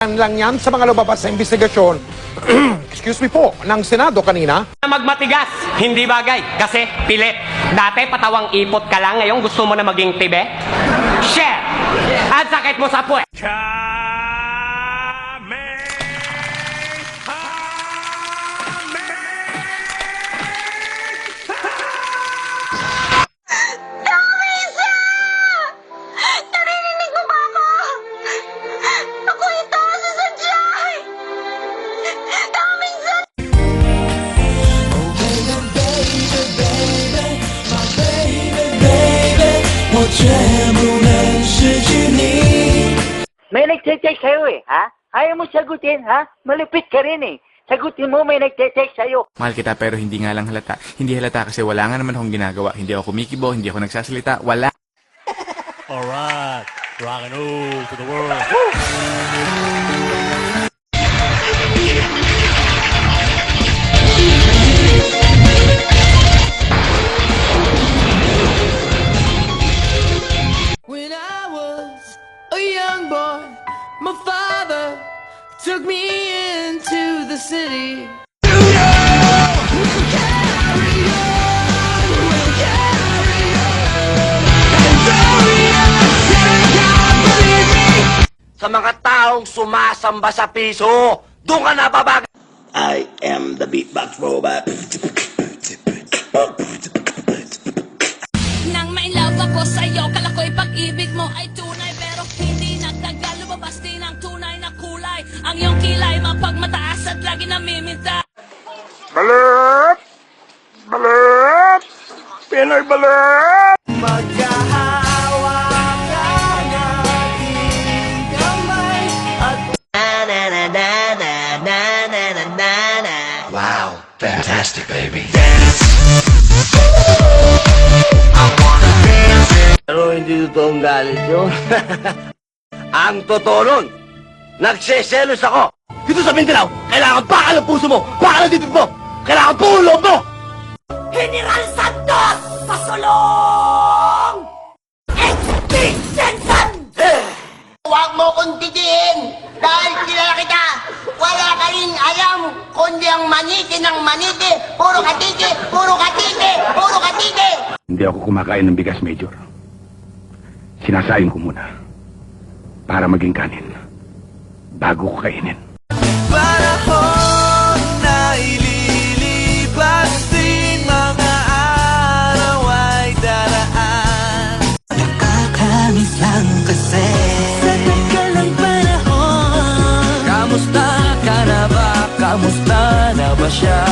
lang yan sa mga lumabas sa investigasyon, excuse me po, ng Senado kanina. Magmatigas, hindi bagay, kasi pilit. Dati patawang ipot ka lang, ngayon gusto mo na maging tibe? Share! At sakit mo sa puwet. Narinig mo ba ako? Ako ito, si Sadyay! Daming May nagte-text sa'yo eh, ha? Ayaw mo sagutin, ha? Malupit ka rin eh. Sagutin mo, may nagte-text sa'yo. Mahal kita pero hindi nga lang halata. Hindi halata kasi wala nga naman akong ginagawa. Hindi ako kumikibo, hindi ako nagsasalita, wala. Alright, rock and roll to the world. When I was a young boy, my father took me into the city. Sa mga taong sumasamba sa piso, doon ka nababaga. I am the beatbox robot. Nang may love ako sa'yo, kala ko'y pag-ibig mo ay tunay, pero hindi nagtagal, lumabas din ang tunay na kulay. Ang iyong kilay, mapagmataas at lagi namiminta. Balut! Balut! Pinoy balut! Wow, fantastic, baby. Pero hindi totoong galit yun. Ang totoo nun, nagseselos ako. Dito sa Mindanao, kailangan bakal ang puso mo, bakal ang dibdib mo, kailangan buo ang loob mo. General Santos, pasulong! Extinction! Huwag mo kong titiin dahil kilala kita. Wala ka rin alam kundi ang maniti ng maniti. Puro katiti, puro katiti, puro katiti. Hindi ako kumakain ng bigas, Major. Sinasayin ko muna para maging kanin bago ko kainin. Panahon na ililipas din, mga araw ay daraan. Nakakamiss lang kasi sa tagal ng panahon. Kamusta ka na ba? Kamusta na ba siya?